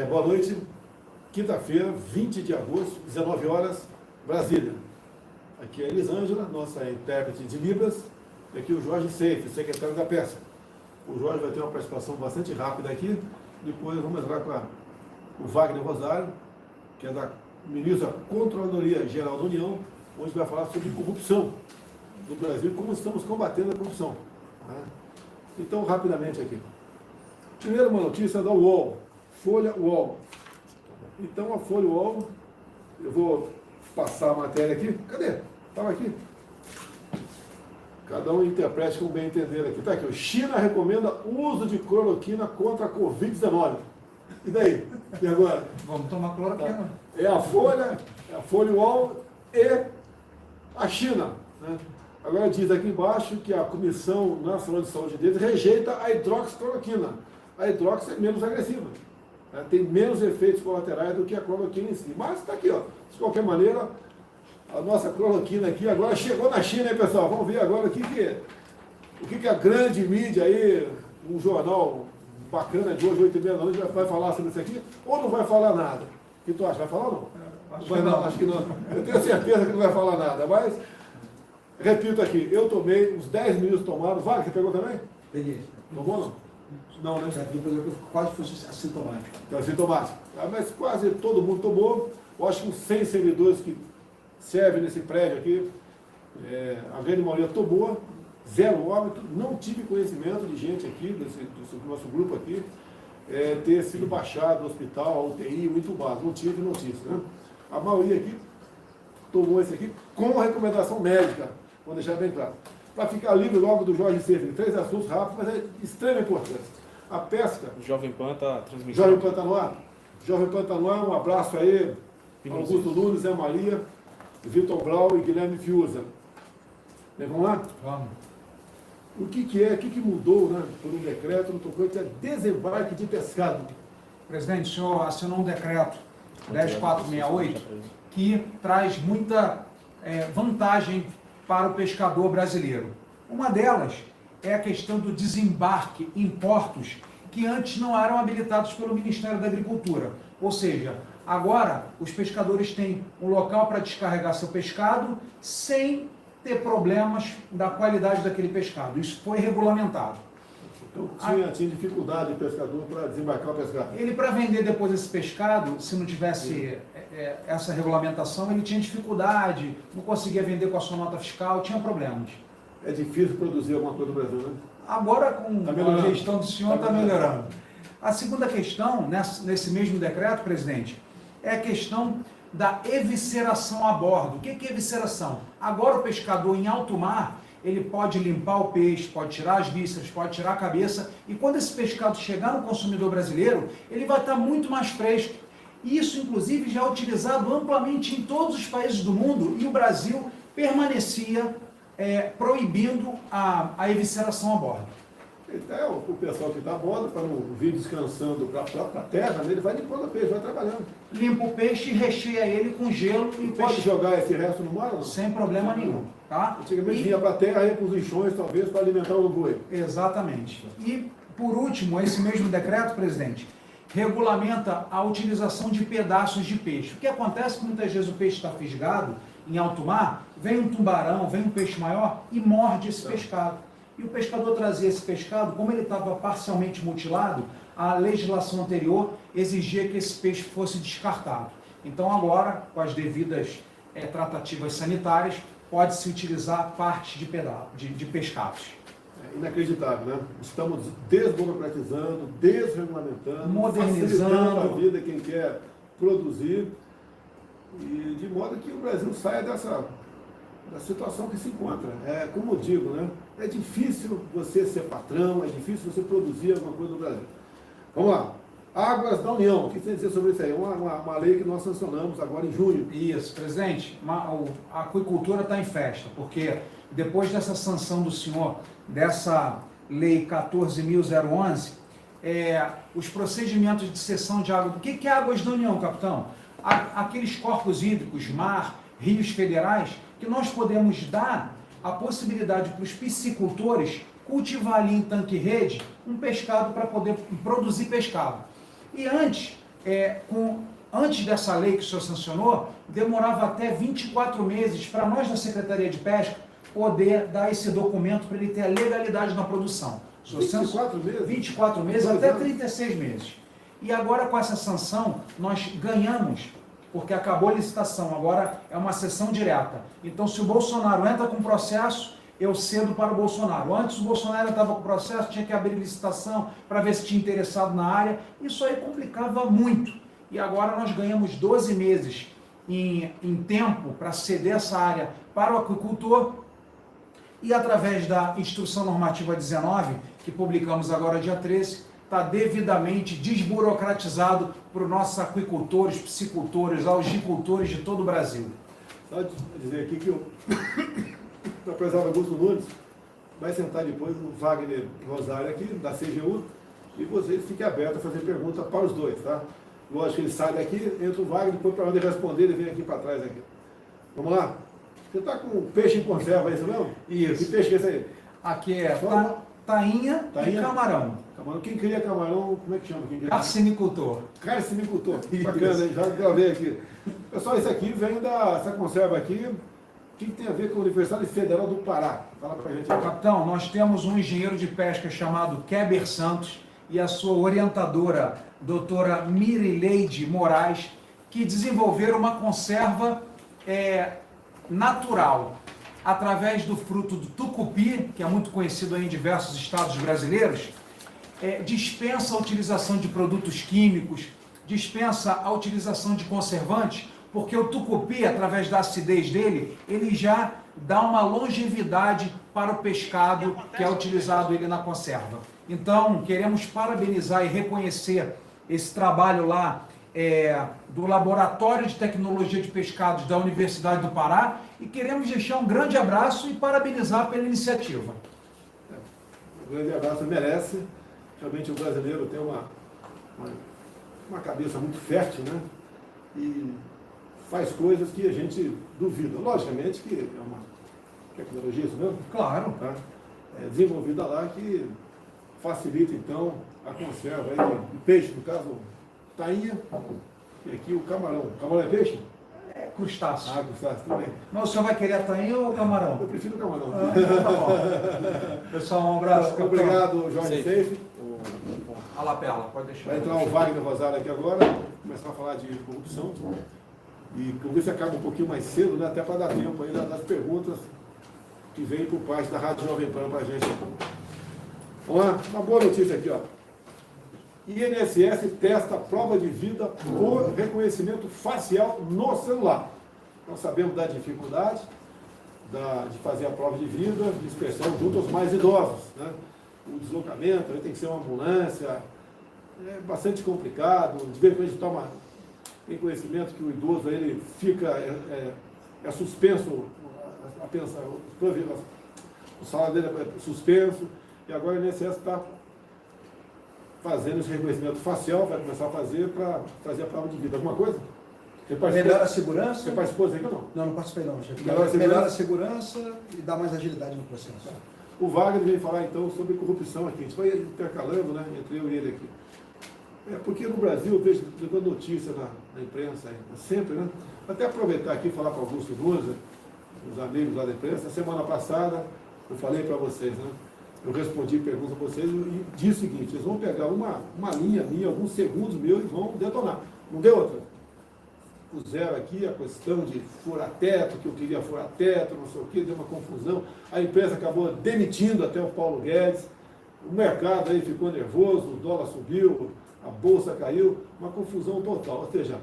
Boa noite, quinta-feira, 20 de agosto, 19 horas, Brasília. Aqui é a Elisângela, nossa intérprete de Libras, e aqui o Jorge Seife, secretário da Pesca. O Jorge vai ter uma participação bastante rápida aqui, depois vamos entrar com o Wagner Rosário, que é da ministra da Controladoria Geral da União, onde vai falar sobre corrupção no Brasil, como estamos combatendo a corrupção. Né? Então, rapidamente aqui. Primeiro, uma notícia da UOL, Folha UOL. Então, a Folha UOL, eu vou passar a matéria aqui. Cadê? Estava aqui. Cada um interprete como bem entender aqui. Está aqui. China recomenda uso de cloroquina contra a Covid-19. E daí? E agora? Vamos tomar cloroquina. Tá. É a Folha UOL e a China. Né? Agora diz aqui embaixo que a Comissão Nacional de Saúde deles rejeita a hidroxicloroquina. A hidrox é menos agressiva. Né? Tem menos efeitos colaterais do que a cloroquina em si. Mas está aqui, ó. De qualquer maneira, a nossa cloroquina aqui agora chegou na China, hein, pessoal? Vamos ver agora o que a grande mídia aí, um jornal bacana de hoje, 8h30 da noite, vai falar sobre isso aqui, ou não vai falar nada? O que tu acha? Vai falar ou não? Acho que não. Eu tenho certeza que não vai falar nada, mas, repito aqui, eu tomei, uns 10 minutos tomados. Vale, você pegou também? Peguei. Tomou ou não? Não, né? Quase fosse assintomático. Então, assintomático. Mas quase todo mundo tomou. Eu acho que uns 100 servidores que servem nesse prédio aqui, a grande maioria tomou, 0 óbito. Não tive conhecimento de gente aqui, desse nosso grupo aqui, ter sido baixado no hospital, UTI, ou entubado. Não tive notícia, né? A maioria aqui tomou esse aqui com recomendação médica, vou deixar bem claro. Para ficar livre logo do Jorge Seife, 3 assuntos rápidos, mas é de extrema importância. A pesca. O Jovem Pan está transmitindo. Jovem Pan está no ar? Jovem Pan está no ar, um abraço aí. Augusto Nunes, Zé Maria, Vitor Blau e Guilherme Fiuza. Vamos lá? Vamos. O que mudou, né, por um decreto no tocante a desembarque de pescado? Presidente, o senhor assinou um decreto 10468 que traz muita vantagem para o pescador brasileiro. Uma delas é a questão do desembarque em portos que antes não eram habilitados pelo Ministério da Agricultura. Ou seja, agora os pescadores têm um local para descarregar seu pescado sem ter problemas da qualidade daquele pescado. Isso foi regulamentado. Então tinha dificuldade de pescador para desembarcar o pescado. Ele, para vender depois esse pescado, se não tivesse essa regulamentação, ele tinha dificuldade, não conseguia vender com a sua nota fiscal, tinha problemas. É difícil produzir alguma coisa no Brasil, né? Agora, com a gestão do senhor, está melhorando. A segunda questão, nesse mesmo decreto, presidente, é a questão da evisceração a bordo. O que é evisceração? Agora o pescador em alto mar, ele pode limpar o peixe, pode tirar as vísceras, pode tirar a cabeça, e quando esse pescado chegar no consumidor brasileiro, ele vai estar muito mais fresco. Isso, inclusive, já é utilizado amplamente em todos os países do mundo, e o Brasil permanecia proibindo a evisceração a bordo. Então, o pessoal que está a bordo, para não vir descansando para a terra, ele vai limpando o peixe, vai trabalhando. Limpa o peixe e recheia ele com gelo. E pode peixe jogar esse resto no mar? Não? Sem problema nenhum. Tá? Antigamente vinha para a terra aí com os lixões, talvez, para alimentar o boi. Exatamente. E, por último, esse mesmo decreto, presidente, regulamenta a utilização de pedaços de peixe. O que acontece é que muitas vezes o peixe está fisgado em alto mar, vem um tubarão, vem um peixe maior e morde esse pescado. E o pescador trazia esse pescado, como ele estava parcialmente mutilado, a legislação anterior exigia que esse peixe fosse descartado. Então agora, com as devidas tratativas sanitárias, pode-se utilizar parte de pescados. É inacreditável, né? Estamos desburocratizando, desregulamentando, modernizando facilitando a vida quem quer produzir, e de modo que o Brasil saia da situação que se encontra. Como eu digo, né? É difícil você ser patrão, é difícil você produzir alguma coisa no Brasil. Vamos lá. Águas da União, o que você tem a dizer sobre isso aí? Uma lei que nós sancionamos agora em junho. Isso, presidente, a aquicultura está em festa, porque depois dessa sanção do senhor, dessa lei 14.011, os procedimentos de cessão de água. O que é Águas da União, capitão? Aqueles corpos hídricos, mar, rios federais, que nós podemos dar a possibilidade para os piscicultores cultivar ali em tanque-rede um pescado para poder produzir pescado. E antes, antes dessa lei que o senhor sancionou, demorava até 24 meses para nós da Secretaria de Pesca poder dar esse documento para ele ter a legalidade na produção. 24 meses? 24 meses até 36 meses. E agora com essa sanção, nós ganhamos, porque acabou a licitação, agora é uma sessão direta. Então se o Bolsonaro entra com processo, eu cedo para o Bolsonaro. Antes o Bolsonaro estava com processo, tinha que abrir licitação para ver se tinha interessado na área. Isso aí complicava muito. E agora nós ganhamos 12 meses em tempo para ceder essa área para o aquicultor. E através da Instrução Normativa 19, que publicamos agora dia 13, está devidamente desburocratizado para os nossos aquicultores, piscicultores, algicultores de todo o Brasil. Só dizer aqui que o empresário Augusto Nunes vai sentar depois o Wagner Rosário aqui, da CGU, e vocês fiquem abertos a fazer pergunta para os dois, tá? Lógico que ele sai daqui, entra o Wagner, depois para onde responder, ele vem aqui para trás aqui. Vamos lá? Você está com peixe em conserva aí, isso mesmo? Isso. Que peixe é esse aí? Aqui é tainha e camarão. Camarão. Quem cria camarão, como é que chama? Carcinicultor. Carcinicultor. Bacana, hein? Já gravei aqui. Pessoal, isso aqui vem essa conserva aqui, o que tem a ver com a Universidade Federal do Pará? Fala pra gente aí. Capitão, nós temos um engenheiro de pesca chamado Keber Santos e a sua orientadora, doutora Mirileide Moraes, que desenvolveram uma conserva natural, através do fruto do tucupi, que é muito conhecido aí em diversos estados brasileiros, dispensa a utilização de produtos químicos, dispensa a utilização de conservantes, porque o tucupi, através da acidez dele, ele já dá uma longevidade para o pescado que é utilizado ele na conserva. Então, queremos parabenizar e reconhecer esse trabalho lá do Laboratório de Tecnologia de Pescados da Universidade do Pará e queremos deixar um grande abraço e parabenizar pela iniciativa. Um grande abraço, merece. Realmente o brasileiro tem uma cabeça muito fértil, né? E faz coisas que a gente duvida. Logicamente que é uma tecnologia, isso mesmo? Claro. Tá? Desenvolvida lá que facilita, então, a conserva aí de peixe, no caso, tainha, e aqui o camarão. O camarão é peixe? É crustáceo. Crustáceo, tudo bem. Mas o senhor vai querer a tainha ou o camarão? Eu prefiro o camarão. Então tá bom. Pessoal, um abraço. Obrigado, Jorge Seife. A lapela, pode deixar. Vai entrar o Wagner Rosário aqui agora, começar a falar de corrupção. E vamos ver se acaba um pouquinho mais cedo, né? Até para dar tempo aí das perguntas que vem por parte da Rádio Jovem Pan para a gente. Vamos lá, uma boa notícia aqui, ó. INSS testa prova de vida por reconhecimento facial no celular. Nós sabemos da dificuldade de fazer a prova de vida, de inspeção junto aos mais idosos, né? O deslocamento, aí tem que ser uma ambulância, é bastante complicado, de vez em quando a gente tem conhecimento que o idoso ele fica suspenso, o salário dele é suspenso, e agora o INSS está fazendo esse reconhecimento facial, vai começar a fazer para fazer a prova de vida. Alguma coisa? Melhora a segurança? Você participou disso aqui ou não? Não participei não, chefe. Melhora a segurança e dá mais agilidade no processo. O Wagner veio falar então sobre corrupção aqui. A gente vai intercalando, né, entre eu e ele aqui. Porque no Brasil eu vejo notícia na imprensa, sempre, né? Até aproveitar aqui e falar para o Augusto Nunes, os amigos lá da imprensa. Semana passada eu falei para vocês, né? Eu respondi perguntas a vocês e disse o seguinte: eles vão pegar uma linha minha, alguns segundos meus e vão detonar. Não deu outra. Puseram aqui a questão de furar-teto, que eu queria furar-teto, não sei o que, deu uma confusão. A imprensa acabou demitindo até o Paulo Guedes. O mercado aí ficou nervoso, o dólar subiu, a bolsa caiu, uma confusão total. Ou seja,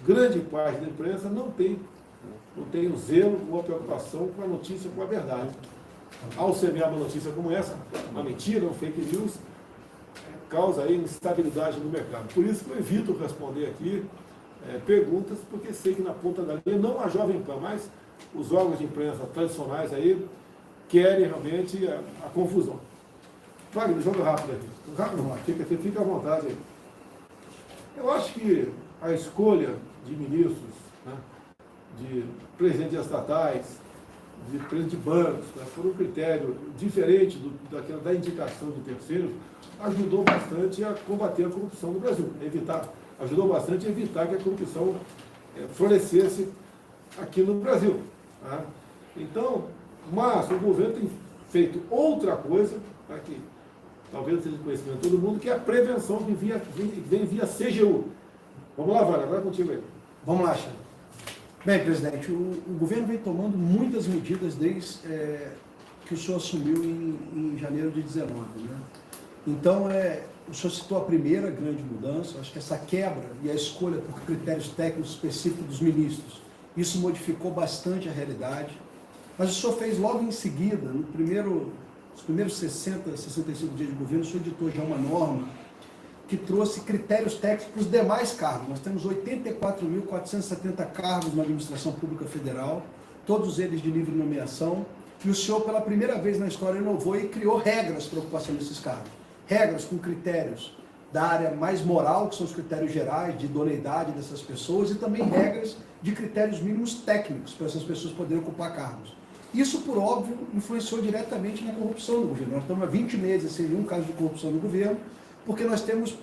grande parte da imprensa não tem o zelo ou a preocupação com a notícia, com a verdade. Ao semear uma notícia como essa, uma mentira, um fake news, causa aí instabilidade no mercado. Por isso que eu evito responder aqui perguntas, porque sei que na ponta da linha, não a Jovem Pan, mas os órgãos de imprensa tradicionais aí querem realmente a confusão. Wagner, joga rápido aqui. Rápido não, fica à vontade aí. Eu acho que a escolha de ministros, né, de presidentes de estatais, de presidente de bancos, né, por um critério diferente da indicação de terceiros, ajudou bastante a combater a corrupção no Brasil, evitar ajudou bastante a evitar que a corrupção florescesse aqui no Brasil. Tá? Então, mas o governo tem feito outra coisa, tá, que talvez não seja de conhecimento de todo mundo, que é a prevenção que vem via CGU. Vamos lá, Vale, agora é contigo aí. Vamos lá, Xande. Bem, presidente, o governo vem tomando muitas medidas desde que o senhor assumiu em janeiro de 19, né? Então, o senhor citou a primeira grande mudança, acho que essa quebra e a escolha por critérios técnicos específicos dos ministros, isso modificou bastante a realidade, mas o senhor fez logo em seguida, nos primeiros 60, 65 dias de governo, o senhor editou já uma norma que trouxe critérios técnicos para os demais cargos. Nós temos 84.470 cargos na administração pública federal, todos eles de livre nomeação, e o senhor, pela primeira vez na história, inovou e criou regras para a ocupação desses cargos. Regras com critérios da área mais moral, que são os critérios gerais de idoneidade dessas pessoas, e também regras de critérios mínimos técnicos para essas pessoas poderem ocupar cargos. Isso, por óbvio, influenciou diretamente na corrupção do governo. Nós estamos há 20 meses sem nenhum caso de corrupção no governo, porque nós temos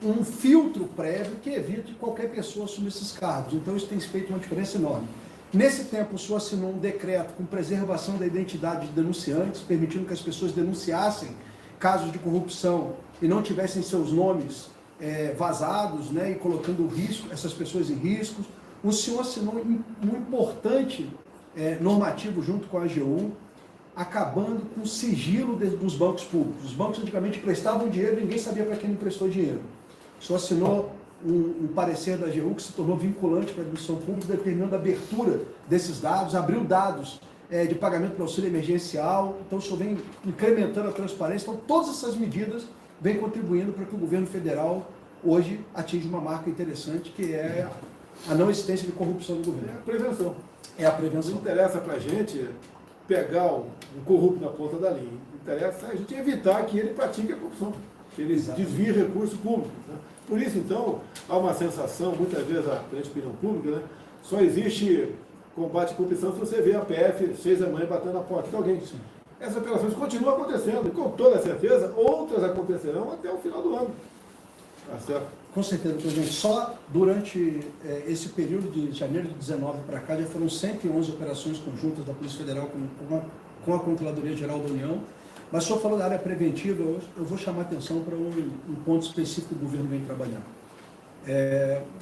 um filtro prévio que evita que qualquer pessoa assuma esses cargos. Então, isso tem feito uma diferença enorme. Nesse tempo, o senhor assinou um decreto com preservação da identidade de denunciantes, permitindo que as pessoas denunciassem casos de corrupção e não tivessem seus nomes vazados, né, e colocando essas pessoas em riscos. O senhor assinou um importante normativo junto com a AGU, acabando com o sigilo dos bancos públicos. Os bancos antigamente prestavam dinheiro e ninguém sabia para quem não prestou dinheiro. O senhor assinou um parecer da AGU que se tornou vinculante para a administração pública, determinando a abertura desses dados, abriu dados de pagamento para auxílio emergencial. Então o senhor vem incrementando a transparência. Então todas essas medidas vêm contribuindo para que o governo federal hoje atinja uma marca interessante, que é a não existência de corrupção no governo. É a prevenção. É a prevenção. Não interessa para a gente pegar um corrupto na ponta da linha. Interessa a gente evitar que ele pratique a corrupção, que ele desvie recursos públicos. Né? Por isso, então, há uma sensação, muitas vezes, perante a opinião pública, né? Só existe combate à corrupção se você vê a PF 6 da manhã batendo na porta de alguém. Sim. Essas operações continuam acontecendo, e com toda certeza, outras acontecerão até o final do ano. Tá certo? Com certeza, presidente. Só durante esse período de janeiro de 19 para cá, já foram 111 operações conjuntas da Polícia Federal com a Controladoria Geral da União. Mas o senhor falou da área preventiva, eu vou chamar a atenção para um ponto específico que o governo vem trabalhando.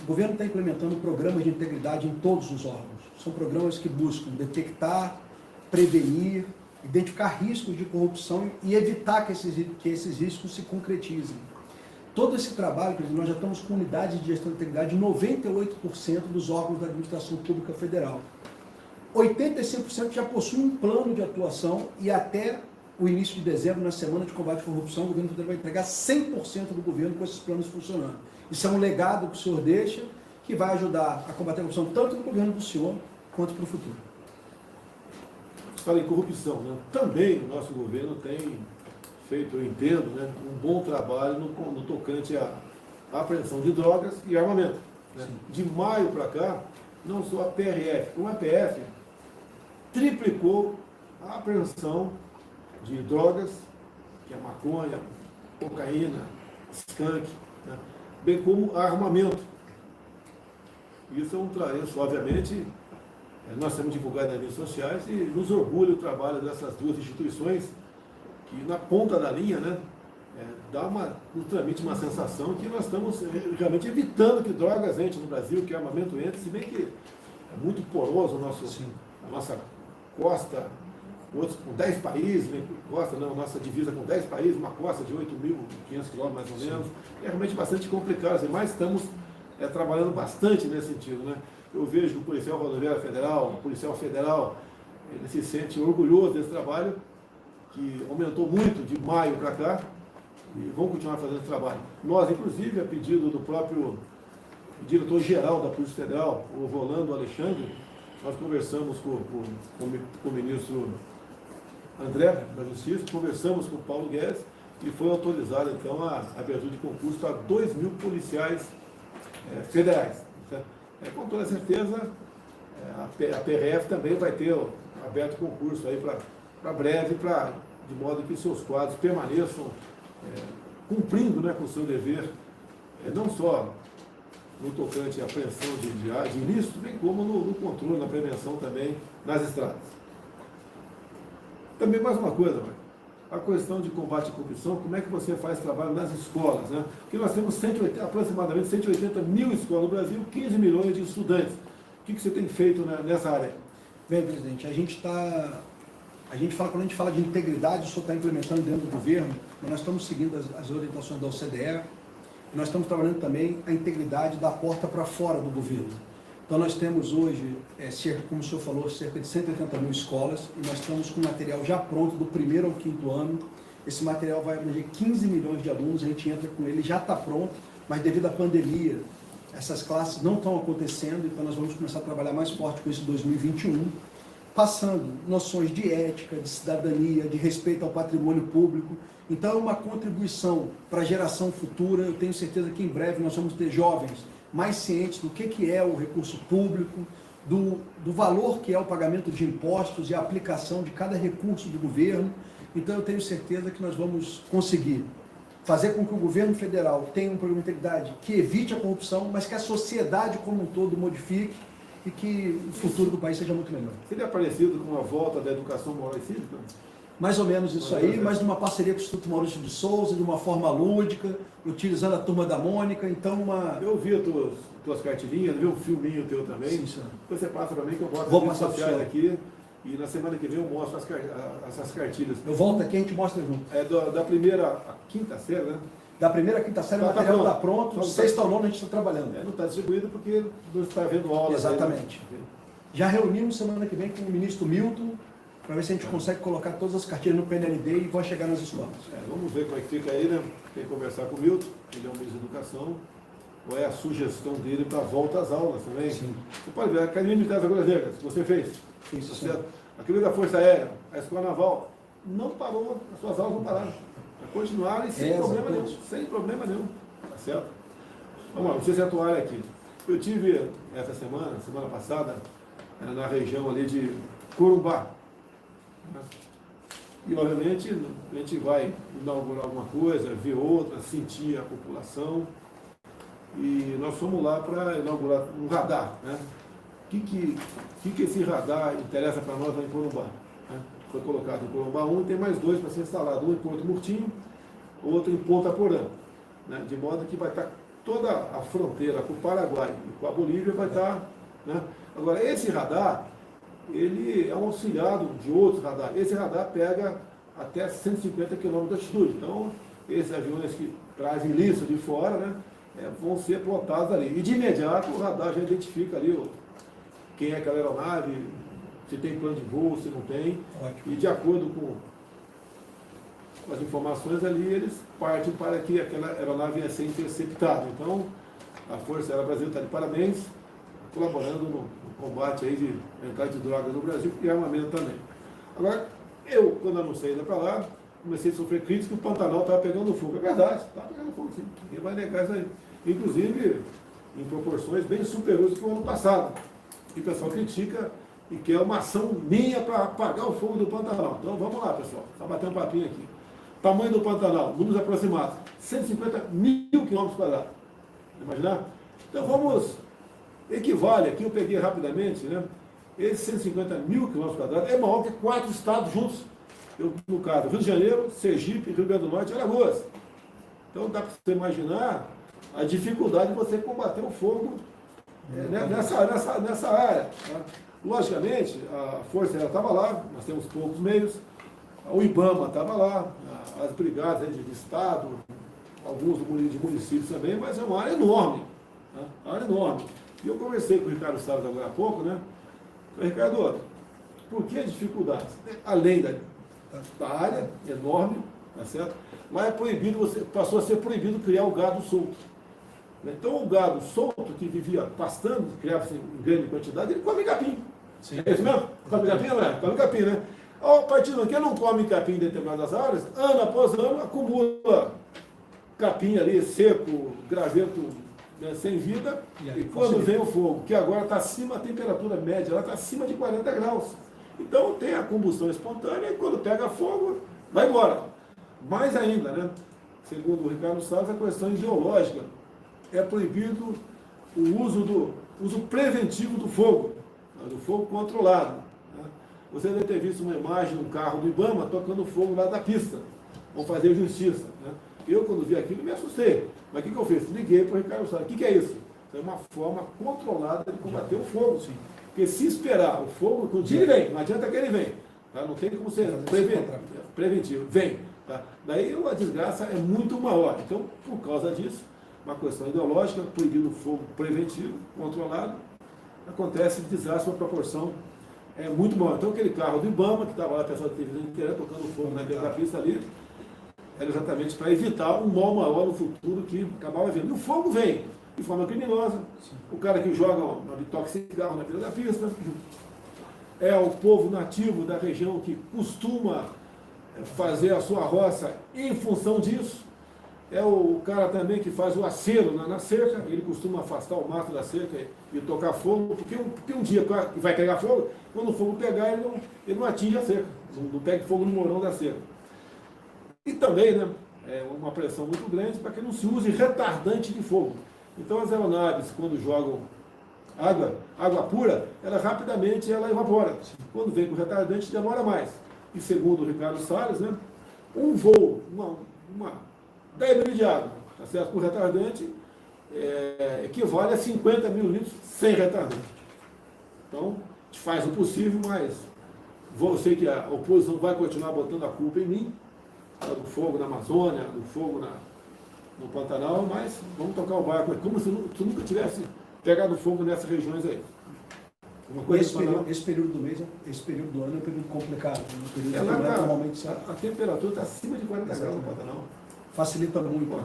O governo está implementando programas de integridade em todos os órgãos. São programas que buscam detectar, prevenir, identificar riscos de corrupção e evitar que esses riscos se concretizem. Todo esse trabalho, nós já estamos com unidades de gestão de integridade em 98% dos órgãos da administração pública federal. 85% já possuem um plano de atuação e até o início de dezembro, na semana de combate à corrupção, o governo federal vai entregar 100% do governo com esses planos funcionando. Isso é um legado que o senhor deixa, que vai ajudar a combater a corrupção tanto no governo do senhor, quanto para o futuro. Fala em corrupção, né? Também o nosso governo tem feito, eu entendo, né, um bom trabalho no tocante à apreensão de drogas e armamento. Né? De maio para cá, não só a PRF, como a PF triplicou a apreensão de drogas, que é maconha, cocaína, skunk, né? Bem como armamento. Isso obviamente, nós temos divulgado nas redes sociais e nos orgulha o trabalho dessas duas instituições que na ponta da linha, né, nos transmite uma sensação que nós estamos realmente evitando que drogas entrem no Brasil, que armamento entre, se bem que é muito poroso a nossa costa, com 10 países, né, nossa divisa com 10 países, uma costa de 8.500 quilômetros mais ou menos, é realmente bastante complicado, assim, mas estamos trabalhando bastante nesse sentido. Né? Eu vejo que o policial rodoviário federal, o policial federal, ele se sente orgulhoso desse trabalho, que aumentou muito de maio para cá, e vamos continuar fazendo esse trabalho. Nós, inclusive, a pedido do próprio diretor-geral da Polícia Federal, o Rolando Alexandre, nós conversamos com o ministro André, da Justiça, conversamos com o Paulo Guedes, e foi autorizada, então, a abertura de concurso para 2.000 policiais federais. Com toda certeza, a PRF também vai ter aberto concurso aí para breve, de modo que seus quadros permaneçam cumprindo, né, com o seu dever, não só no tocante à apreensão de ilícito, bem como no controle, na prevenção também nas estradas. Também mais uma coisa, mãe. A questão de combate à corrupção, como é que você faz trabalho nas escolas, né? Porque nós temos aproximadamente 180 mil escolas no Brasil, 15 milhões de estudantes. O que você tem feito nessa área? Bem, presidente, quando a gente fala de integridade, isso está implementando dentro do governo, mas nós estamos seguindo as orientações da OCDE, e nós estamos trabalhando também a integridade da porta para fora do governo. Então nós temos hoje, como o senhor falou, cerca de 180 mil escolas, e nós estamos com material já pronto do 1º ao 5º ano. Esse material vai abranger 15 milhões de alunos, a gente entra com ele, já está pronto, mas devido à pandemia, essas classes não estão acontecendo, então nós vamos começar a trabalhar mais forte com isso em 2021, passando noções de ética, de cidadania, de respeito ao patrimônio público. Então é uma contribuição para a geração futura. Eu tenho certeza que em breve nós vamos ter jovens mais cientes do que é o recurso público, do valor que é o pagamento de impostos e a aplicação de cada recurso do governo. Então eu tenho certeza que nós vamos conseguir fazer com que o governo federal tenha um programa de integridade que evite a corrupção, mas que a sociedade como um todo modifique e que o futuro do país seja muito melhor. Seria parecido com a volta da educação moral e cívica? Mais ou menos isso aí, mas numa parceria com o Instituto Maurício de Souza, de uma forma lúdica, utilizando a Turma da Mônica, então Eu vi as tuas cartilhinhas, vi um filminho teu também. Sim, senhor. Você passa para mim que eu boto Vou as redes passar sociais pro aqui e na semana que vem eu mostro essas cartilhas. Eu volto aqui e a gente mostra junto. Da primeira à quinta série, né? Da primeira à quinta série o material está pronto, do sexto ao nono a gente está trabalhando. Não está distribuído porque não está vendo aula. Exatamente. Aí, né? Já reunimos semana que vem com o ministro Milton, para ver se a gente consegue colocar todas as cartilhas no PNLD e vai chegar nas escolas. Vamos ver como é que fica aí, né? Tem que conversar com o Milton, ele é o ministro da Educação. Qual é a sugestão dele para a volta às aulas também? Sim. Você pode ver, a Academia Militar das Agulhas Negras, que você fez. Isso, Tá sim. certo? A Academia da Força Aérea, a Escola Naval, não parou, as suas aulas não pararam. Continuaram e sem problema nenhum. Sem problema nenhum. Tá certo? Vamos lá, não sei se é a tua área aqui. Eu tive essa semana passada, na região ali de Corumbá. E, obviamente, a gente vai inaugurar alguma coisa, ver outra, sentir a população. E nós fomos lá para inaugurar um radar. Né? O que esse radar interessa para nós lá em Corumbá? Né? Foi colocado em Corumbá 1 e tem mais 2 para ser instalado. Um em Porto Murtinho, outro em Ponta Porã. Né? De modo que vai estar toda a fronteira com o Paraguai e com a Bolívia vai estar... Né? Agora, esse radar, ele é um auxiliado de outros radares. Esse radar pega até 150 km de altitude. Então, esses aviões que trazem lixo de fora, né, vão ser plotados ali. E de imediato o radar já identifica ali quem é aquela aeronave, se tem plano de voo, se não tem. Ótimo. E de acordo com as informações ali, eles partem para que aquela aeronave ia ser interceptada. Então, a Força Aérea Brasileira está de parabéns, colaborando no combate aí de mercado de drogas no Brasil e armamento também. Agora, eu, quando anunciei ainda para lá, comecei a sofrer críticas que o Pantanal estava pegando fogo. É verdade, está pegando fogo, sim. Ninguém vai negar isso aí. Inclusive, em proporções bem superiores que o ano passado. E o pessoal critica e quer uma ação minha para apagar o fogo do Pantanal. Então, vamos lá, pessoal. Está batendo um papinho aqui. Tamanho do Pantanal, números aproximados, 150 mil quilômetros quadrados. Imaginar? Então, vamos... Equivale, aqui eu peguei rapidamente, né? Esses 150 mil quilômetros quadrados é maior que 4 estados juntos. No caso, Rio de Janeiro, Sergipe, Rio Grande do Norte e Alagoas. Então dá para você imaginar a dificuldade de você combater o fogo nessa área. Tá? Logicamente, a Força Aérea estava lá, nós temos poucos meios, o IBAMA estava lá, as brigadas de estado, alguns de municípios também, mas é uma área enorme. Tá? Uma área enorme. E eu conversei com o Ricardo Salles agora há pouco, né? Ricardo, por que a dificuldade? Além da área enorme, tá certo? Lá é proibido, passou a ser proibido criar o gado solto. Então o gado solto que vivia pastando, criava-se em grande quantidade, ele come capim. Sim. É isso mesmo? Come capim, não é? Come capim, né? A partir do que não come capim em determinadas áreas, ano após ano acumula capim ali seco, graveto, né, sem vida, e quando vem o fogo, que agora está acima, a temperatura média, ela está acima de 40 graus. Então tem a combustão espontânea e quando pega fogo, vai embora. Mais ainda, né, segundo o Ricardo Salles, a questão ideológica. É proibido o uso preventivo do fogo, né, do fogo controlado. Né? Você deve ter visto uma imagem de um carro do IBAMA tocando fogo lá da pista. Vão fazer justiça. Né? Eu, quando vi aquilo, me assustei. Mas o que eu fiz? Liguei para o Ricardo Salles. O que é isso? É uma forma controlada de combater o fogo. Sim. Porque se esperar o fogo, quando ele vem, não adianta que ele vem. Tá? Não tem como ser preventivo. Vem. Tá? Daí a desgraça é muito maior. Então, por causa disso, uma questão ideológica, proibindo o fogo preventivo, controlado, acontece desastre, uma proporção muito maior. Então, aquele carro do IBAMA, que estava lá, a pessoa de televisão inteira, tocando fogo na beira da pista ali, era exatamente para evitar um mal maior no futuro que acabava vindo. E o fogo vem de forma criminosa. O cara que joga uma bitoca de cigarro na beira da pista é o povo nativo da região que costuma fazer a sua roça em função disso. É o cara também que faz o acero na cerca, ele costuma afastar o mato da cerca e tocar fogo, porque um dia que vai pegar fogo, quando o fogo pegar, ele não atinge a cerca, não pega fogo no morão da cerca. E também, né, é uma pressão muito grande para que não se use retardante de fogo. Então as aeronaves, quando jogam água pura, ela rapidamente evapora. Quando vem com retardante, demora mais. E segundo o Ricardo Salles, né, um voo, 10 mil de água, tá certo? Com retardante, equivale a 50 mil litros sem retardante. Então, a gente faz o possível, mas eu sei que a oposição vai continuar botando a culpa em mim, do fogo na Amazônia, do fogo no Pantanal, mas vamos tocar o barco, como se nunca tivesse pegado fogo nessas regiões aí. Esse período do mês, esse período do ano é um período complicado. Um período normalmente a temperatura está acima de 40 graus no Pantanal. Facilita muito.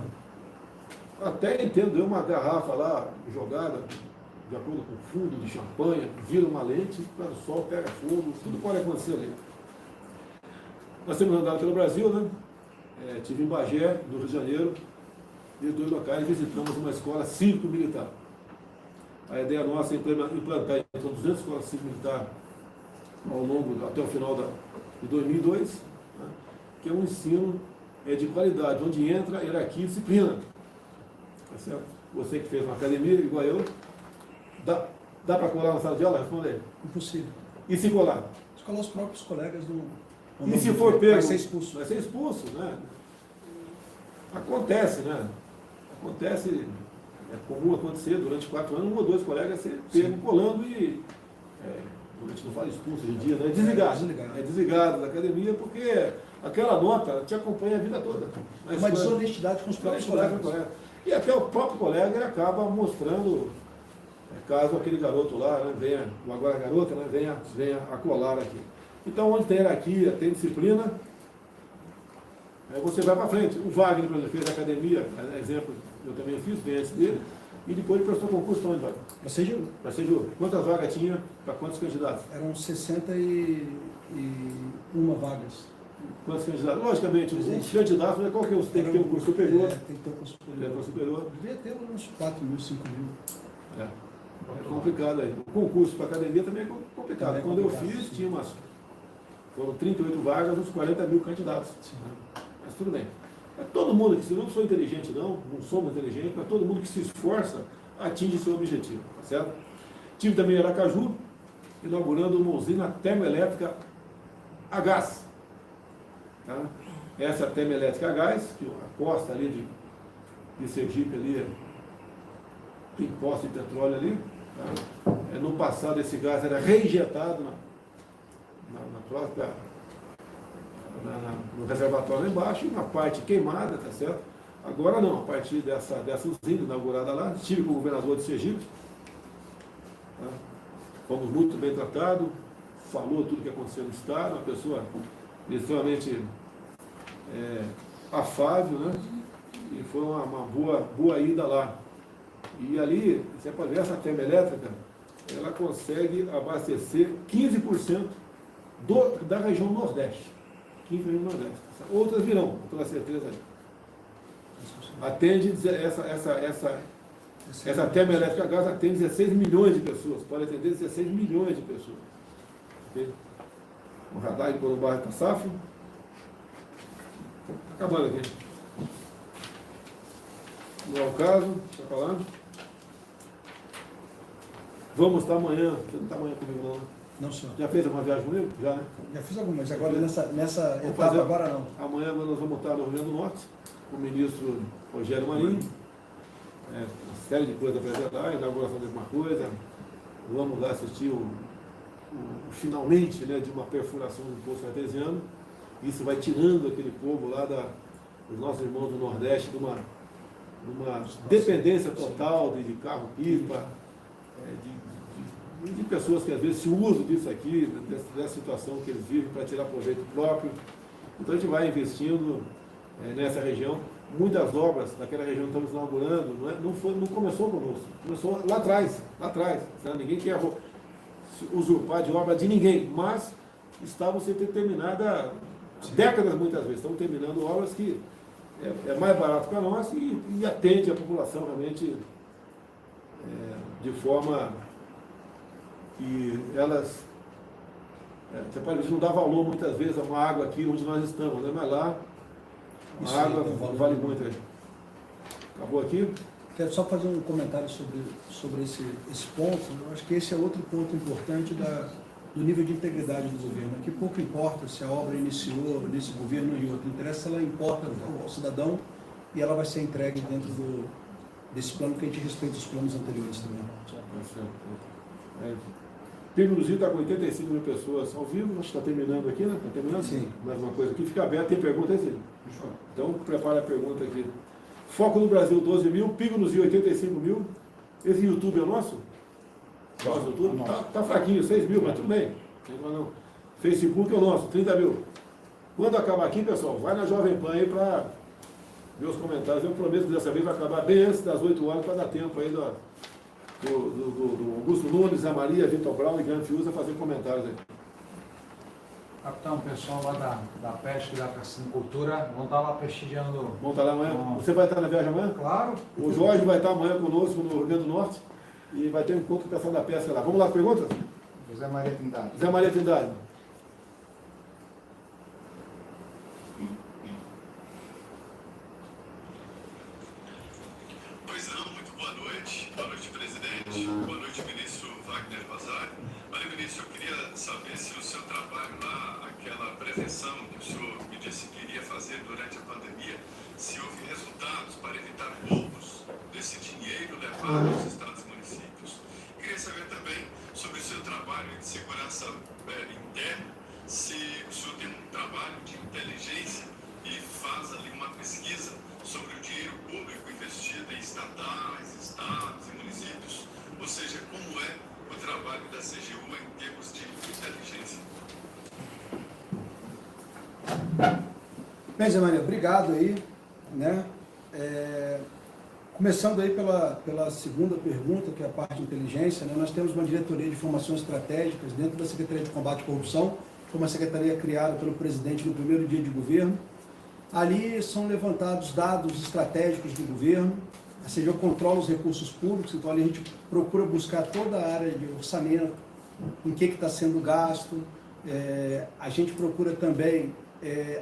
Até entendo eu uma garrafa lá jogada de acordo com o fundo de champanhe, vira uma lente, o sol pega fogo, tudo pode acontecer ali. Nós temos andado pelo Brasil, né? Tive em Bagé, no Rio de Janeiro, e 2 locais visitamos uma escola cívico-militar. A ideia nossa é implantar então 200 escolas cívico-militar até o final de 2002, né? Que é um ensino de qualidade, onde entra hierarquia e disciplina. Tá certo? Você que fez uma academia, igual eu, dá para colar na sala de aula? Responde aí. Impossível. E se colar? Escolar os próprios colegas do... E se for pego? Vai ser expulso. Vai ser expulso, né? Acontece, né? Acontece, é comum acontecer durante 4 anos, 1 ou 2 colegas ser pego colando e... a gente não fala expulso hoje em dia, né? É desligado da academia, porque aquela nota te acompanha a vida toda. Uma desonestidade com os próprios colegas. E até o próprio colega acaba mostrando, caso aquele garoto lá, né, venha, agora a garota, né, venha a colar aqui. Então, onde tem hierarquia, tem disciplina, você vai para frente. O Wagner, por exemplo, fez academia, exemplo, eu também fiz, bem antes dele, e depois ele prestou concurso para onde vai? Para CGU. Para CGU. Quantas vagas tinha? Para quantos candidatos? Eram 61 vagas. Quantos candidatos? Logicamente, os candidatos, né, qual que é tem que ter um curso superior? Tem que ter um curso superior. Devia ter uns 4 mil, 5 mil. É complicado aí. O concurso para academia também é complicado. Quando eu fiz, tinha foram 38 vagas, uns 40 mil candidatos. Mas tudo bem. É todo mundo que, se não sou inteligente não somos inteligentes, mas todo mundo que se esforça atinge seu objetivo, tá certo? Tive também em Aracaju, inaugurando uma usina termoelétrica a gás. Tá? Essa termoelétrica a gás, que a costa ali de Sergipe ali, tem poço de petróleo ali. Tá? No passado esse gás era reinjetado na própria, no reservatório lá embaixo, uma parte queimada, tá certo? Agora não, a partir dessa usina inaugurada lá, estive com o governador de Sergipe, tá? Fomos muito bem tratados, falou tudo o que aconteceu no estado, uma pessoa extremamente afável, né? E foi uma boa ida lá. E ali, você pode ver, essa termoelétrica, ela consegue abastecer 15% da região Nordeste. 15% do Nordeste. Outras virão, com toda certeza aí. Atende essa termoelétrica a gás atende 16 milhões de pessoas, pode atender 16 milhões de pessoas. Okay? O radar de Corumbá está safo. Acabando aqui. Não é o caso, está falando. Vamos estar amanhã, você não está amanhã comigo não, né? Não, senhor. Já fez alguma viagem comigo? Já, né? Já fiz algumas, agora nessa Vamos etapa fazer. agora não. Amanhã nós vamos estar no Rio Grande do Norte, com o ministro Rogério Marinho, uma série de coisas para apresentar, a inauguração de alguma coisa, vamos lá assistir finalmente, né, de uma perfuração do poço artesiano. Isso vai tirando aquele povo lá dos nossos irmãos do Nordeste de uma dependência total de carro-pipa, de pessoas que às vezes se usam disso aqui, dessa situação que eles vivem para tirar proveito próprio. Então a gente vai investindo nessa região. Muitas obras daquela região que estamos inaugurando, não começou conosco, começou lá atrás. Sabe? Ninguém quer usurpar de obra de ninguém, mas estavam sem ter terminado há décadas muitas vezes. Estamos terminando obras que é mais barato para nós e atende a população realmente de forma que elas... Você pode ver, não dá valor muitas vezes a uma água aqui onde nós estamos, né? Mas lá a água vale muito. Acabou aqui? Quero só fazer um comentário sobre esse ponto. Eu acho que esse é outro ponto importante do nível de integridade do governo. Que pouco importa se a obra iniciou nesse governo ou em outro. Interessa se ela importa ao cidadão e ela vai ser entregue dentro desse plano que a gente respeita os planos anteriores também. Pico do Rio está com 85 mil pessoas ao vivo, acho que está terminando aqui, né? Está terminando? Sim. Mais uma coisa aqui, fica aberto, tem pergunta aí, sim? Então, prepara a pergunta aqui. Foco no Brasil, 12 mil, Pico no Rio, 85 mil. Esse YouTube é o nosso? Nosso YouTube? Tá fraquinho, 6 mil, mas tudo bem. Não. Facebook é o nosso, 30 mil. Quando acabar aqui, pessoal, vai na Jovem Pan aí para ver os comentários. Eu prometo que dessa vez vai acabar bem antes das 8 horas, para dar tempo aí do Augusto Nunes, Zé Maria, Vitor Brown e Guilherme Fiuza fazer comentários aí. Capitão, o pessoal lá da pesca e da caçinicultura vão estar lá prestigiando. Vamos estar lá amanhã? Você vai estar na viagem amanhã? Claro. O Jorge vai estar amanhã conosco no Rio Grande do Norte e vai ter um encontro com o pessoal da pesca lá. Vamos lá, perguntas? José Maria Trindade. Zé Maria Trindade. Pois não, muito boa noite. Boa noite, presidente. Boa noite, ministro Wagner Rosário. Olha, ministro, eu queria saber se o seu trabalho lá, aquela prevenção que o senhor me disse que iria fazer durante a pandemia, se houve resultados para evitar roubos desse dinheiro levado aos estados e municípios. Queria saber também sobre o seu trabalho de segurança interna, se o senhor tem um trabalho de inteligência e faz ali uma pesquisa sobre o dinheiro público investido em estatais, estados e municípios, ou seja, como é o trabalho da CGU em termos de inteligência. Bem, Zé Maria, obrigado aí, né? Começando aí pela segunda pergunta, que é a parte de inteligência, né? Nós temos uma diretoria de informações estratégicas dentro da Secretaria de Combate à Corrupção, foi uma secretaria criada pelo presidente no primeiro dia de governo. Ali são levantados dados estratégicos do governo, a CGU controla os recursos públicos, então ali a gente procura buscar toda a área de orçamento, em que está sendo gasto, a gente procura também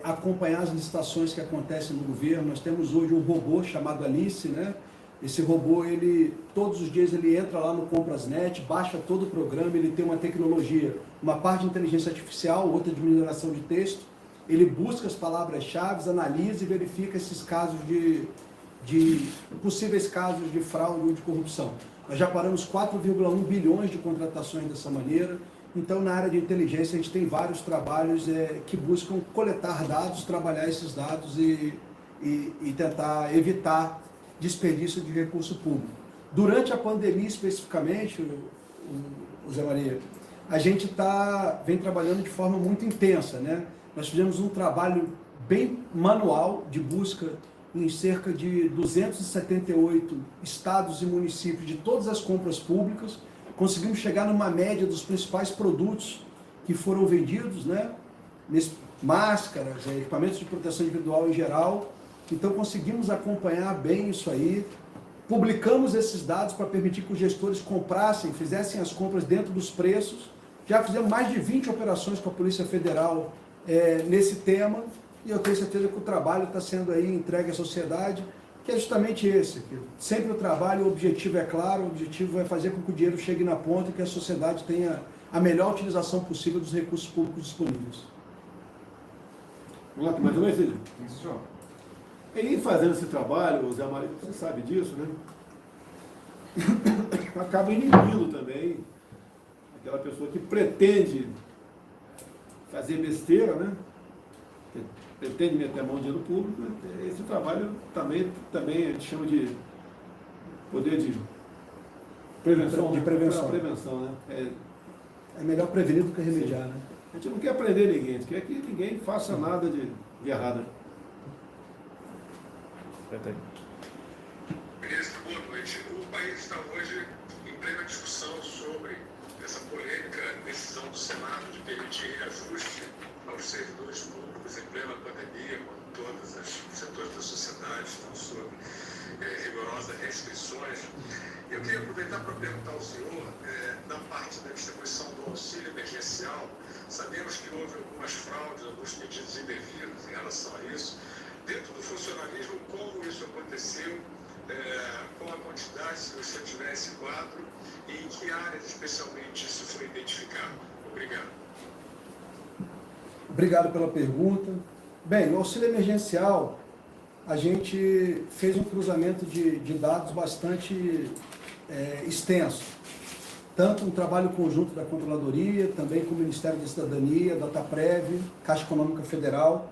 acompanhar as licitações que acontecem no governo. Nós temos hoje um robô chamado Alice, né? Esse robô, todos os dias ele entra lá no Comprasnet, baixa todo o programa, ele tem uma tecnologia, uma parte de inteligência artificial, outra de mineração de texto, ele busca as palavras-chave, analisa e verifica esses casos de possíveis casos de fraude ou de corrupção. Nós já paramos 4,1 bilhões de contratações dessa maneira. Então, na área de inteligência, a gente tem vários trabalhos que buscam coletar dados, trabalhar esses dados e tentar evitar desperdício de recurso público. Durante a pandemia, especificamente, o Zé Maria, a gente vem trabalhando de forma muito intensa, né? Nós fizemos um trabalho bem manual de busca em cerca de 278 estados e municípios de todas as compras públicas. Conseguimos chegar numa média dos principais produtos que foram vendidos, né? Máscaras, equipamentos de proteção individual em geral. Então conseguimos acompanhar bem isso aí. Publicamos esses dados para permitir que os gestores fizessem as compras dentro dos preços. Já fizemos mais de 20 operações com a Polícia Federal nesse tema, e eu tenho certeza que o trabalho está sendo aí entregue à sociedade. que é justamente esse. Que sempre o trabalho, o objetivo é claro, o objetivo é fazer com que o dinheiro chegue na ponta e que a sociedade tenha a melhor utilização possível dos recursos públicos disponíveis. Vamos lá, mais uma vez, Cid. Isso, senhor. Em fazendo esse trabalho, Zé Maria, você sabe disso, né? Acaba inibindo também aquela pessoa que pretende fazer besteira, né? Pretende meter a mão no dinheiro público. Esse trabalho também a gente chama de poder de prevenção. De prevenção. Prevenção, né? É melhor prevenir do que remediar, né? A gente não quer prender ninguém, a gente quer que ninguém faça nada de errado. Ministro, boa noite. O país está hoje em plena discussão sobre essa polêmica decisão do Senado de permitir reajuste aos servidores públicos em plena pandemia, quando todos os setores da sociedade estão sob rigorosas restrições. Eu queria aproveitar para perguntar ao senhor, na parte da distribuição do auxílio emergencial, sabemos que houve algumas fraudes, alguns pedidos indevidos em relação a isso. Dentro do funcionalismo, como isso aconteceu, qual a quantidade, se você tiver esse quadro, e em que áreas especialmente isso foi identificado? Obrigado. Obrigado pela pergunta. Bem, o auxílio emergencial, a gente fez um cruzamento de dados bastante extenso. Tanto um trabalho conjunto da Controladoria, também com o Ministério da Cidadania, Dataprev, Caixa Econômica Federal,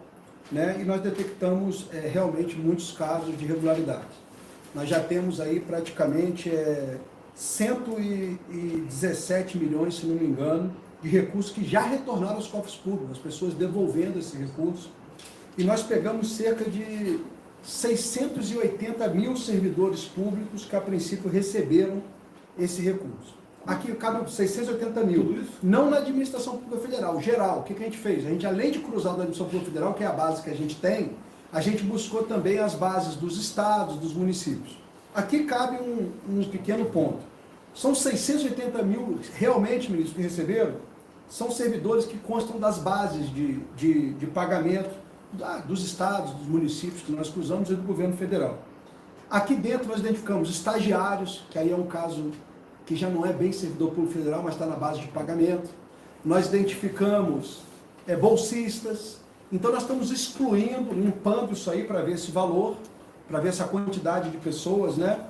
né? E nós detectamos realmente muitos casos de irregularidade. Nós já temos aí praticamente 117 milhões, se não me engano, de recursos que já retornaram aos cofres públicos, as pessoas devolvendo esse recurso. E nós pegamos cerca de 680 mil servidores públicos que a princípio receberam esse recurso. Aqui cabe 680 mil, não na administração pública federal, geral. O que a gente fez? A gente, além de cruzar da administração pública federal, que é a base que a gente tem, a gente buscou também as bases dos estados, dos municípios. Aqui cabe um pequeno ponto. São 680 mil, realmente, ministro, que receberam, são servidores que constam das bases de pagamento dos estados, dos municípios que nós cruzamos e do governo federal. Aqui dentro nós identificamos estagiários, que aí é um caso que já não é bem servidor público federal, mas está na base de pagamento. Nós identificamos bolsistas. Então nós estamos excluindo, limpando isso aí para ver esse valor, para ver essa quantidade de pessoas, né?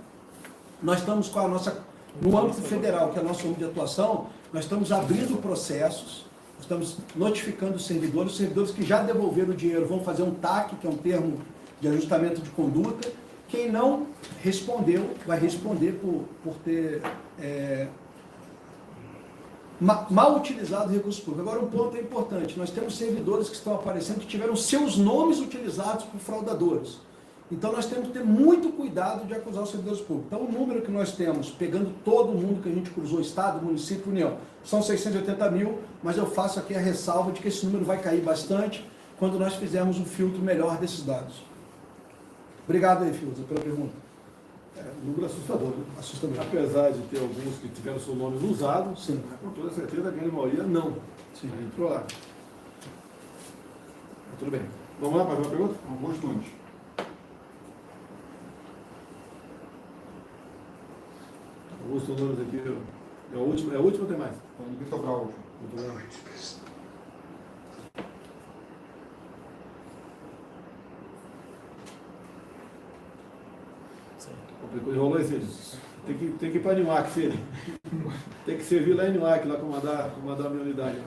Nós estamos com a nossa, no âmbito federal, que é o nosso âmbito de atuação, nós estamos abrindo processos, estamos notificando os servidores que já devolveram o dinheiro vão fazer um TAC, que é um termo de ajustamento de conduta. Quem não respondeu, vai responder por ter mal utilizado o recurso público. Agora, um ponto importante, nós temos servidores que estão aparecendo que tiveram seus nomes utilizados por fraudadores. Então, nós temos que ter muito cuidado de acusar os servidores públicos. Então, o número que nós temos, pegando todo mundo que a gente cruzou, Estado, município, União, são 680 mil, mas eu faço aqui a ressalva de que esse número vai cair bastante quando nós fizermos um filtro melhor desses dados. Obrigado aí, Fiuza, pela pergunta. Um número assustador, né? Assustador. Apesar de ter alguns que tiveram seus nomes usados, Sim. com toda certeza a grande maioria não. Sim. Entrou lá. Tudo bem. Vamos lá para uma pergunta? Augusto Nunes. Augusto Nunes aqui. É o último ou tem mais? Vitor Brau. Muito bem. Complicou, enrolou esse. Tem que ir para Niuac, filho. Tem que servir lá em Niuac, lá comandar a minha unidade. Lá.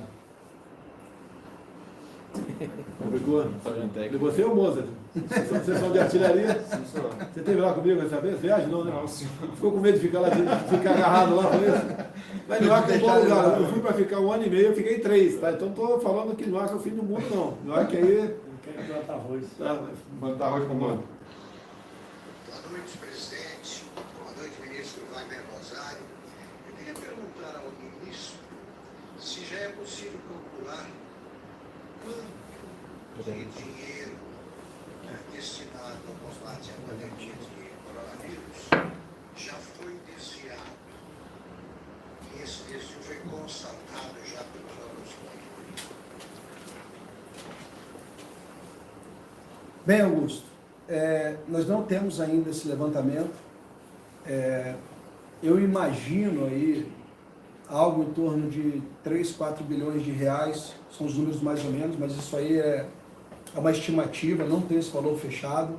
Complicou? E você é o Mozart. Vocês são de artilharia? Você esteve lá comigo essa vez? Viagem não, né? Não, sim. Ficou com medo de ficar lá, de ficar agarrado lá, foi isso? Mas Niuac é um bom lugar. Eu fui para ficar 1 ano e meio, eu fiquei 3, tá? Então não estou falando que Niuac é o fim do mundo, não. Niuac aí... Planta arroz. Tá, Plantar arroz com mano. Boa noite, presidente. Boa noite, ministro Wagner Rosário. Eu queria perguntar ao ministro se já é possível calcular quanto de dinheiro destinado ao combate à pandemia de coronavírus já foi desviado. E esse desvio foi constatado já pelos órgãos controle. Bem, Augusto, nós não temos ainda esse levantamento. Eu imagino aí algo em torno de 3, 4 bilhões de reais, são os números mais ou menos, mas isso aí é uma estimativa, não tem esse valor fechado.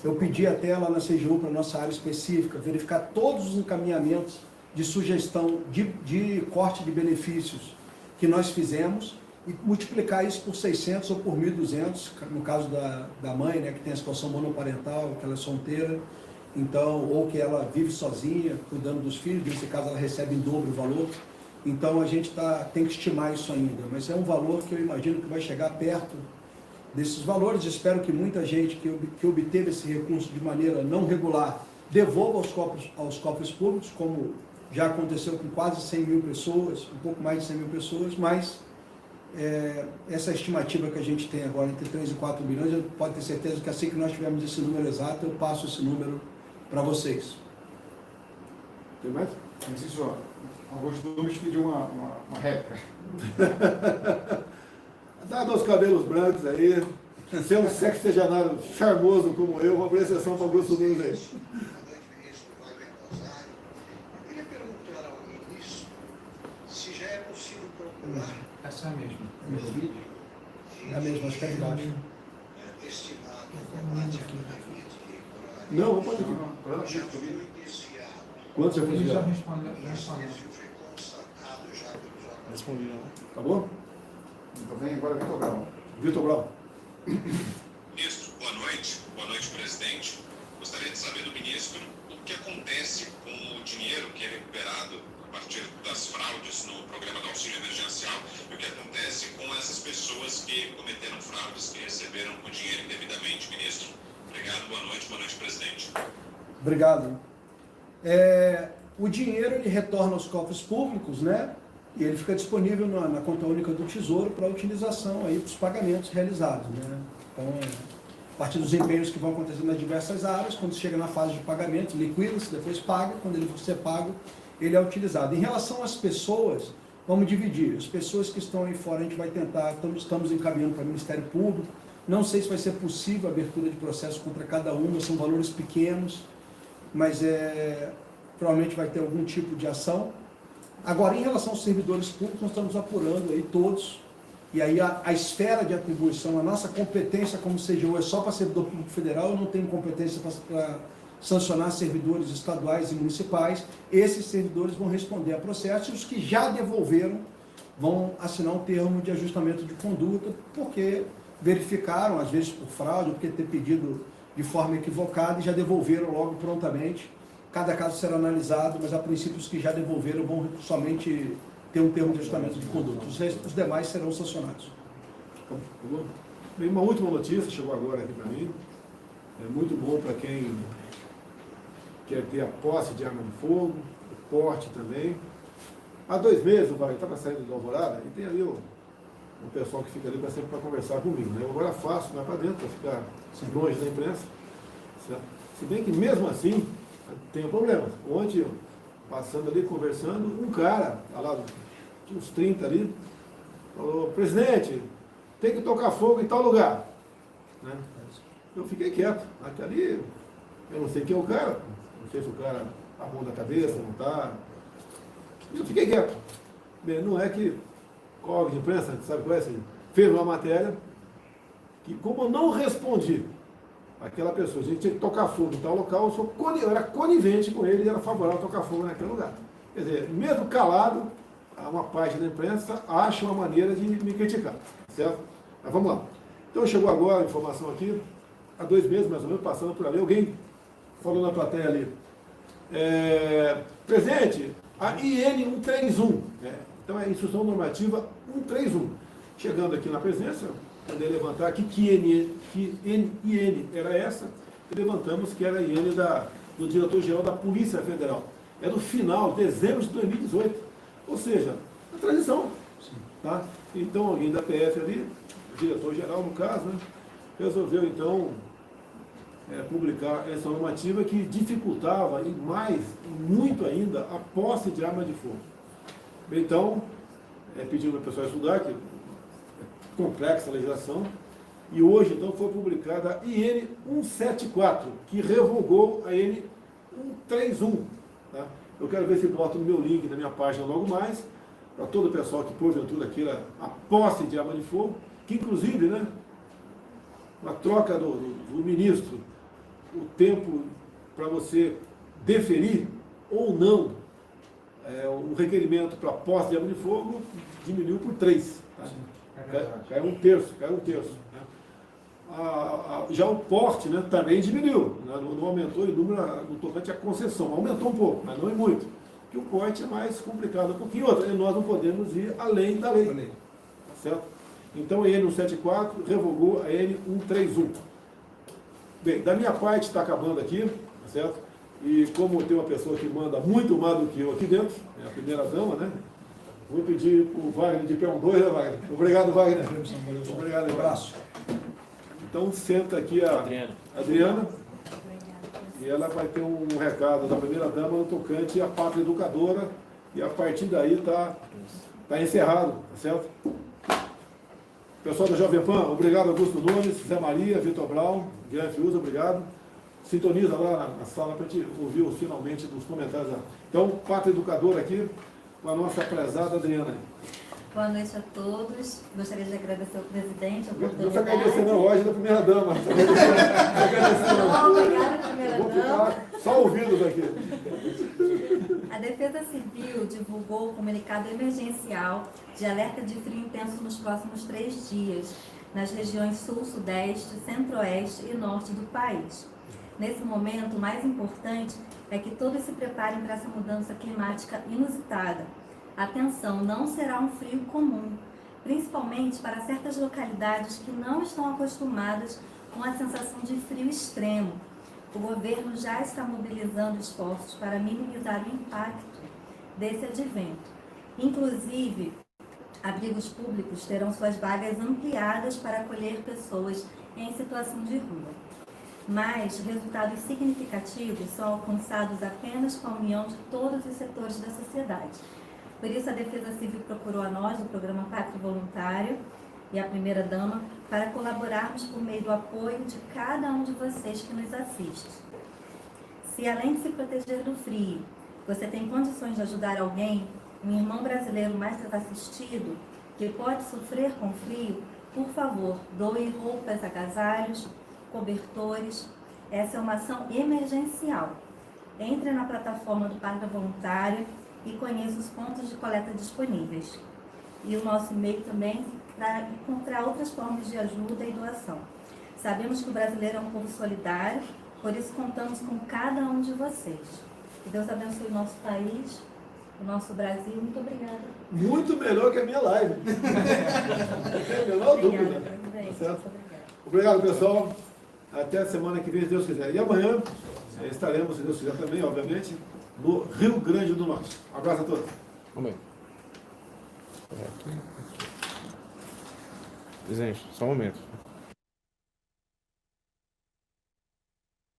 Eu pedi até lá na CGU, para a nossa área específica, verificar todos os encaminhamentos de sugestão de corte de benefícios que nós fizemos e multiplicar isso por 600 ou por 1.200, no caso da mãe, né, que tem a situação monoparental, que ela é solteira, então, ou que ela vive sozinha, cuidando dos filhos, nesse caso ela recebe em dobro o valor. Então a gente tem que estimar isso ainda, mas é um valor que eu imagino que vai chegar perto desses valores. Espero que muita gente que obteve esse recurso de maneira não regular devolva aos cofres públicos, como já aconteceu com quase 100 mil pessoas, um pouco mais de 100 mil pessoas, mas essa estimativa que a gente tem agora entre 3 e 4 bilhões, eu pode ter certeza que assim que nós tivermos esse número exato, eu passo esse número para vocês. Tem mais? Francisco, Augusto Nunes pediu uma réplica. Dado os cabelos brancos aí, ser um sexagenário charmoso como eu, vou abrir exceção para o Augusto Nunes aí. Ministro Wagner Rosário, eu queria perguntar ao ministro se já é possível procurar Essa é a mesma. É a mesma, acho que é embaixo. destinado ao combate à pandemia de Não, vamos fazer coronavírus. aqui. Já foi desviado. Quanto já foi Ele já desviado? respondeu. Já Esse respondeu. desvio foi constatado já pelos órgãos. Respondi, não. Acabou? Então vem agora Vitor Brown. Vitor Brau. Ministro, boa noite. Boa noite, presidente. Gostaria de saber do ministro o que acontece com o dinheiro que é recuperado a partir das fraudes no programa do auxílio emergencial e o que acontece com essas pessoas que cometeram fraudes, que receberam o dinheiro indevidamente, ministro. Obrigado, boa noite, presidente. Obrigado. O dinheiro ele retorna aos cofres públicos, né? E ele fica disponível na conta única do Tesouro para utilização aí para os pagamentos realizados, né? Então, a partir dos empenhos que vão acontecer nas diversas áreas, quando chega na fase de pagamento, liquida-se, depois paga, quando ele for ser pago, ele é utilizado. Em relação às pessoas, vamos dividir. As pessoas que estão aí fora, a gente vai tentar, estamos encaminhando para o Ministério Público. Não sei se vai ser possível a abertura de processo contra cada uma, são valores pequenos, mas provavelmente vai ter algum tipo de ação. Agora, em relação aos servidores públicos, nós estamos apurando aí todos, e aí a esfera de atribuição, a nossa competência como CGU é só para servidor público federal, eu não tenho competência para sancionar servidores estaduais e municipais. Esses servidores vão responder a processo, e os que já devolveram vão assinar um termo de ajustamento de conduta, porque verificaram, às vezes por fraude, porque ter pedido de forma equivocada, e já devolveram logo prontamente. Cada caso será analisado, mas a princípio os que já devolveram vão somente ter um termo de ajustamento de conduta. Os demais serão sancionados. Bem, uma última notícia chegou agora aqui para mim. É muito bom para quem quer ter a posse de arma de fogo, o porte também. Há 2 meses, o Wagner estava saindo do Alvorada e tem ali o pessoal que fica ali sempre para conversar comigo. Né? Eu agora faço, vai para dentro, para ficar longe da imprensa. Certo? Se bem que mesmo assim, tem um problema. Ontem, passando ali, conversando, um cara, lá, tinha uns 30 ali, falou: presidente, tem que tocar fogo em tal lugar. Né? Eu fiquei quieto. Até ali, eu não sei quem é o cara, não sei se o cara arrumou da cabeça, não está. Eu fiquei quieto. Bem, não é que órgão de imprensa, sabe qual é assim? Fez uma matéria que, como eu não respondi aquela pessoa, a gente tinha que tocar fogo em tal local, eu era conivente com ele e era favorável a tocar fogo naquele lugar. Quer dizer, mesmo calado, uma parte da imprensa acha uma maneira de me criticar, certo? Mas vamos lá. Então chegou agora a informação aqui, há 2 meses mais ou menos, passando por ali, alguém falou na plateia ali: presidente, a IN 131, então é a Instrução Normativa 131, chegando aqui na presença, poder levantar aqui que IN era essa, e levantamos que era a IN do diretor-geral da Polícia Federal. É do final, dezembro de 2018. Ou seja, a transição. Tá? Então, alguém da PF ali, o diretor-geral no caso, né, resolveu então publicar essa normativa que dificultava e muito ainda, a posse de arma de fogo. Então, pedindo para o pessoal estudar, que complexa a legislação, E hoje, então, foi publicada a IN 174, que revogou a IN 131. Tá? Eu quero ver se boto no meu link na minha página logo mais, para todo o pessoal que porventura queira a posse de arma de fogo, que inclusive, né, na troca do ministro, o tempo para você deferir ou não o requerimento para posse de arma de fogo diminuiu por 3. Tá? Caiu um terço. Né? Já o porte, né, também diminuiu, né? Não aumentou em número no tocante à concessão, aumentou um pouco, mas não é muito, porque o porte é mais complicado um pouquinho, e nós não podemos ir além da lei, tá certo? Então a N 174 revogou a N 131. Bem, da minha parte está acabando aqui, tá certo? E como tem uma pessoa que manda muito mais do que eu aqui dentro, é a primeira dama, né? Vou pedir para o Wagner de pé 2, né, Wagner? Obrigado, Wagner. Obrigado, Um abraço. Então senta aqui a Adriana, e ela vai ter um recado da primeira dama no tocante à pátria educadora, e a partir daí está encerrado, tá certo? Pessoal da Jovem Pan, obrigado Augusto Nunes, Zé Maria, Vitor Brown, Guilherme Fiuza, obrigado. Sintoniza lá na sala para a gente ouvir finalmente dos comentários lá. Então, pátria educadora aqui, com a nossa prezada Adriana. Boa noite a todos. Gostaria de agradecer ao presidente a Não está oportunidade. agradecendo hoje da primeira dama. Obrigada, primeira Vou dama. ficar só ouvindo daqui. A Defesa Civil divulgou o comunicado emergencial de alerta de frio intenso nos próximos 3 dias, nas regiões sul, sudeste, centro-oeste e norte do país. Nesse momento, o mais importante é que todos se preparem para essa mudança climática inusitada. Atenção, não será um frio comum, principalmente para certas localidades que não estão acostumadas com a sensação de frio extremo. O governo já está mobilizando esforços para minimizar o impacto desse advento. Inclusive, abrigos públicos terão suas vagas ampliadas para acolher pessoas em situação de rua. Mas resultados significativos são alcançados apenas com a união de todos os setores da sociedade. Por isso, a Defesa Civil procurou a nós, do Programa Pátria Voluntário, e a primeira-dama, para colaborarmos por meio do apoio de cada um de vocês que nos assiste. Se, além de se proteger do frio, você tem condições de ajudar alguém, um irmão brasileiro mais desassistido, que pode sofrer com frio, por favor, doe roupas, agasalhos, cobertores. Essa é uma ação emergencial. Entre na plataforma do Pátria Voluntário e conheça os pontos de coleta disponíveis. E o nosso e-mail também para encontrar outras formas de ajuda e doação. Sabemos que o brasileiro é um povo solidário, por isso contamos com cada um de vocês. Que Deus abençoe o nosso país, o nosso Brasil. Muito obrigada. Muito melhor que a minha live. Não tem a menor dúvida. Obrigada, presidente. Tá certo? Muito obrigada. Obrigado, pessoal. Até a semana que vem, se Deus quiser. E amanhã estaremos, se Deus quiser também, obviamente, no Rio Grande do Norte. Um abraço a todos. Amém. Presidente, só um momento.